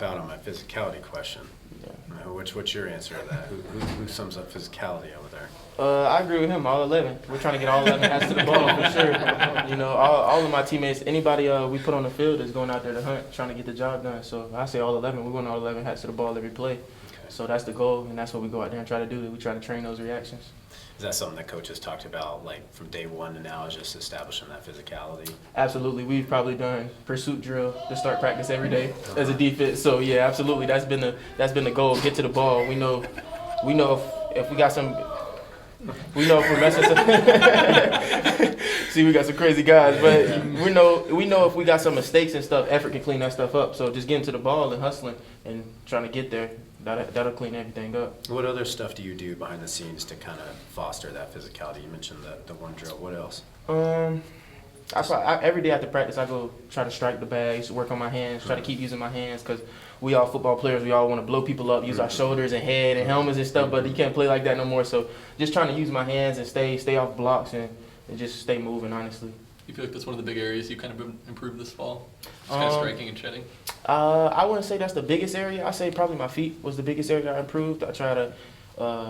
cop out on my physicality question. Yeah. What's your answer to that? Who sums up physicality over there? I agree with him. All 11. We're trying to get all 11 hats to the ball for sure. You know, all of my teammates, anybody we put on the field is going out there to hunt, trying to get the job done. So I say all 11. We're going all 11 hats to the ball every play. Okay. So that's the goal, and that's what we go out there and try to do. We try to train those reactions. Is that something that coaches talked about, like from day one to now, is just establishing that physicality? Absolutely. We've probably done pursuit drill to start practice every day as a defense. So yeah, absolutely. That's been the goal. Get to the ball. We know if we got some. We know if we're messing some. See, we got some crazy guys, but we know if we got some mistakes and stuff, effort can clean that stuff up. So just getting to the ball and hustling and trying to get there, that'll clean everything up. What other stuff do you do behind the scenes to kind of foster that physicality? You mentioned the one drill. What else? Every day after practice, I go try to strike the bags, work on my hands, try to keep using my hands because we all football players. We all want to blow people up, use our shoulders and head and helmets and stuff, but you can't play like that no more. So just trying to use my hands and stay off blocks and just stay moving, honestly. You feel like that's one of the big areas you kind of improved this fall? Just kind of striking and shedding? I wouldn't say that's the biggest area. I say probably my feet was the biggest area I improved. I try to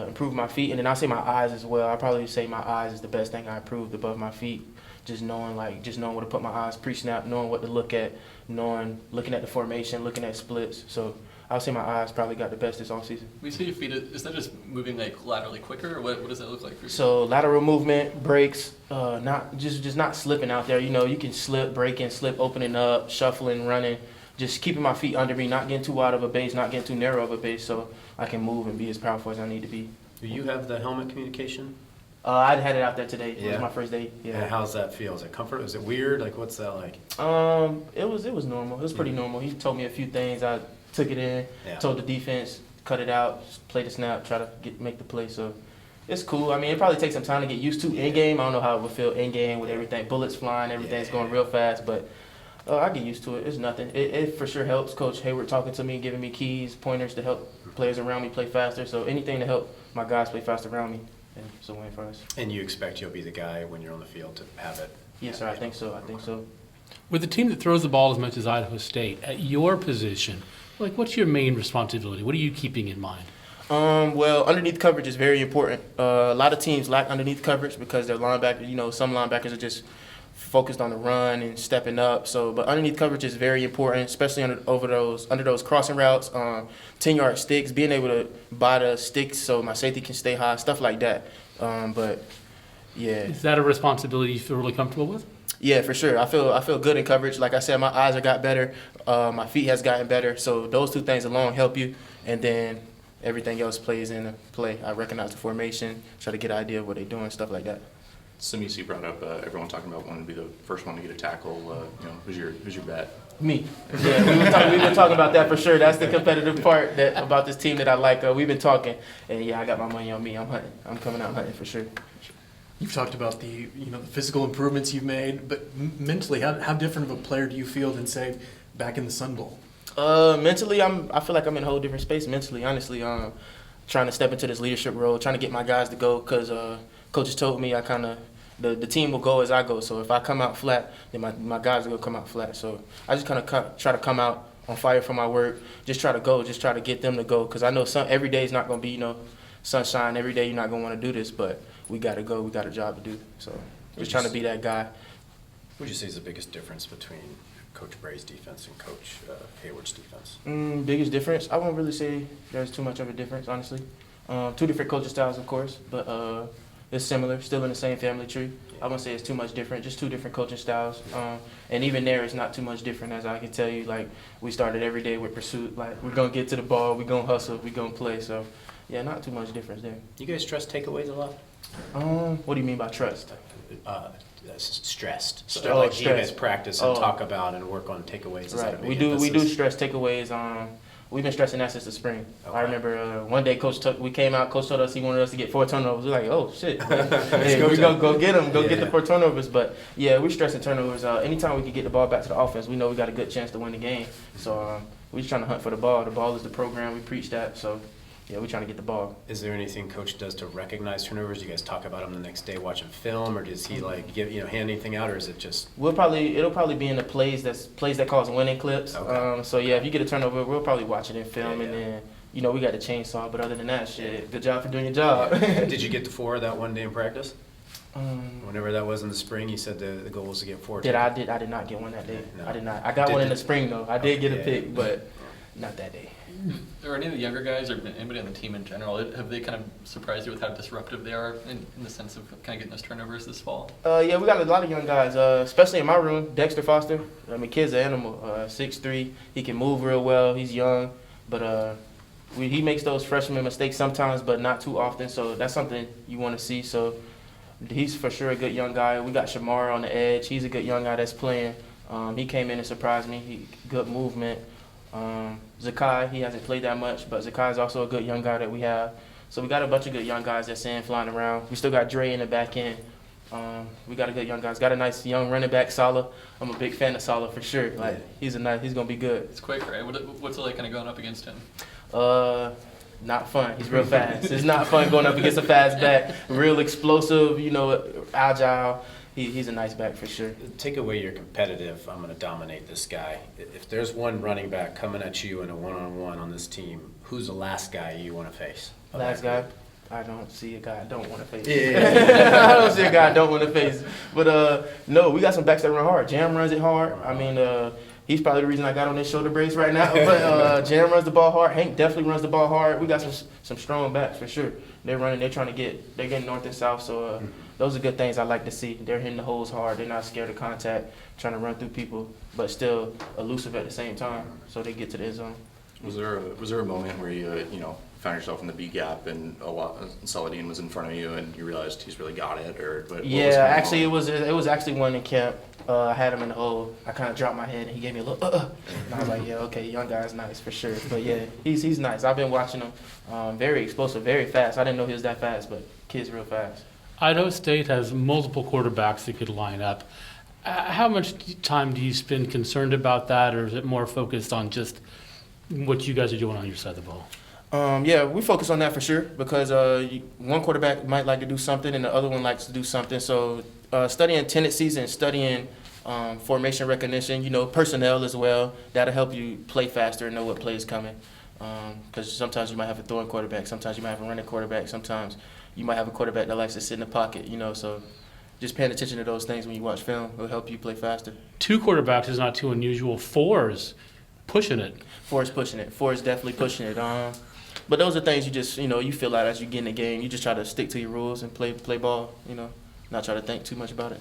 improve my feet, and then I say my eyes as well. I probably say my eyes is the best thing I improved above my feet. Just knowing where to put my eyes pre-snap, knowing what to look at, looking at the formation, looking at splits. So I would say my eyes probably got the best this offseason. When you say your feet, is that just moving like laterally quicker, or what does that look like for you? So lateral movement, breaks, not slipping out there. You know, you can slip, breaking, slip, opening up, shuffling, running. Just keeping my feet under me, not getting too wide of a base, not getting too narrow of a base, so I can move and be as powerful as I need to be. Do you have the helmet communication? I had it out there today. Yeah. It was my first day. Yeah. And how's that feel? Is it comfort? Is it weird? Like, what's that like? It was normal. It was pretty normal. He told me a few things. I took it in. Yeah. Told the defense, cut it out, play the snap, try to make the play. So it's cool. I mean, it probably takes some time to get used to in game. I don't know how it would feel in game with everything, bullets flying, everything's going real fast, but I get used to it. It's nothing. It for sure helps. Coach Hayward talking to me, giving me keys, pointers to help players around me play faster. So anything to help my guys play faster around me. And so win for us. And you expect you'll be the guy when you're on the field to have it? Yes, sir. I think so. With a team that throws the ball as much as Idaho State, at your position, like what's your main responsibility? What are you keeping in mind? Well, underneath coverage is very important. A lot of teams lack underneath coverage because their linebackers, some linebackers are just focused on the run and stepping up. So, but underneath coverage is very important, especially under those crossing routes, 10-yard sticks, being able to buy the sticks so my safety can stay high, stuff like that. But yeah. Is that a responsibility you feel really comfortable with? Yeah, for sure. I feel good in coverage. Like I said, my eyes have got better. My feet has gotten better. So those two things alone help you, and then everything else plays into play. I recognize the formation, try to get an idea of what they're doing, stuff like that. Samisi brought up everyone talking about wanting to be the first one to get a tackle. Who's your bet? Me. Yeah, we've been talking about that for sure. That's the competitive part about this team that I like. We've been talking, and yeah, I got my money on me. I'm hunting. I'm coming out hunting for sure. You've talked about the physical improvements you've made, but mentally, how different of a player do you feel than say back in the Sun Bowl? Mentally, I feel like I'm in a whole different space. Mentally, honestly, trying to step into this leadership role, trying to get my guys to go because coaches told me the team will go as I go. So if I come out flat, then my guys will come out flat. So I just kind of try to come out on fire for my work. Just try to go. Just try to get them to go. Because I know every day is not going to be, sunshine. Every day you're not going to want to do this. But we got to go. We got a job to do. So just trying to be that guy. What would you say is the biggest difference between Coach Bray's defense and Coach Hayward's defense? Biggest difference? I won't really say there's too much of a difference, honestly. Two different coaching styles, of course. But it's similar, still in the same family tree. I wouldn't say it's too much different, just two different coaching styles. And even there, it's not too much different, as I can tell you. Like, we started every day with pursuit. Like, we're going to get to the ball, we're going to hustle, we're going to play. So, yeah, not too much difference there. You guys trust takeaways a lot? What do you mean by trust? Stressed. So, Oh, you guys stress. practice and talk about and work on takeaways. Is that a Right. big We do emphasis? stress takeaways. We've been stressing that since the spring. Okay. I remember one day we came out, Coach told us he wanted us to get 4 turnovers. We're like, oh, shit. Hey, we're going to go get them, get the 4 turnovers. But, yeah, we're stressing turnovers. Anytime we can get the ball back to the offense, we know we got a good chance to win the game. So we're just trying to hunt for the ball. The ball is the program. We preach that. So, yeah, we're trying to get the ball. Is there anything coach does to recognize turnovers? Do you guys talk about them the next day watching film, or does he like hand anything out, or is it just? It'll probably be in the plays that cause winning clips. Okay. So yeah, if you get a turnover, we'll probably watch it in film, Yeah, and yeah. then we got the chainsaw. But other than that, shit, good job for doing your job. Did you get to 4 that one day in practice? Um, Whenever that was in the spring, you said the goal was to get 4. I did not get one that day. No. I did not. I got Did one in the- the spring though. I did get a Okay, pick, yeah. but not that day. Are any of the younger guys or anybody on the team in general, have they kind of surprised you with how disruptive they are in the sense of kind of getting those turnovers this fall? Yeah, we got a lot of young guys, especially in my room. Dexter Foster. I mean, kid's an animal. 6'3". He can move real well. He's young, but he makes those freshman mistakes sometimes, but not too often. So that's something you want to see. So he's for sure a good young guy. We got Shamar on the edge. He's a good young guy that's playing. He came in and surprised me. Good movement. Zakai, he hasn't played that much, but Zakai is also a good young guy that we have. So we got a bunch of good young guys that's in flying around. We still got Dre in the back end. We got a good young guys. Got a nice young running back, Sala. I'm a big fan of Sala for sure. Like he's gonna be good. It's quick, right? What's it like kind of going up against him? Not fun. He's real fast. It's not fun going up against a fast back. Real explosive, agile. He's a nice back for sure. Take away your competitive, I'm going to dominate this guy. If there's one running back coming at you in a one-on-one on this team, who's the last guy you want to face? Last guy, I don't see a guy I don't want to face. Yeah. I don't see a guy I don't want to face. But no, we got some backs that run hard. Jam runs it hard. I mean, he's probably the reason I got on this shoulder brace right now. But Jam runs the ball hard. Hank definitely runs the ball hard. We got some strong backs for sure. They're getting north and south. So those are good things I like to see. They're hitting the holes hard. They're not scared of contact, trying to run through people, but still elusive at the same time. So they get to the end zone. Was there a moment where you found yourself in the B gap and Saladin was in front of you and you realized he's really got it, or what was Yeah, kind of actually, moment? it was actually one in camp. I had him in the hole. I kind of dropped my head, and he gave me a little, and I was like, yeah, okay, young guy's nice for sure. But yeah, he's nice. I've been watching him. Very explosive, very fast. I didn't know he was that fast, but kid's real fast. Idaho State has multiple quarterbacks that could line up. How much time do you spend concerned about that, or is it more focused on just what you guys are doing on your side of the ball? Yeah, we focus on that for sure because one quarterback might like to do something and the other one likes to do something. So studying tendencies and studying formation recognition, personnel as well, that'll help you play faster and know what play is coming. Because sometimes you might have a throwing quarterback, sometimes you might have a running quarterback, sometimes you might have a quarterback that likes to sit in the pocket, so just paying attention to those things when you watch film will help you play faster. 2 quarterbacks is not too unusual. 4's pushing it. 4 is pushing it. 4 is definitely pushing it. But those are things you just, you feel out as you get in the game. You just try to stick to your rules and play ball, not try to think too much about it.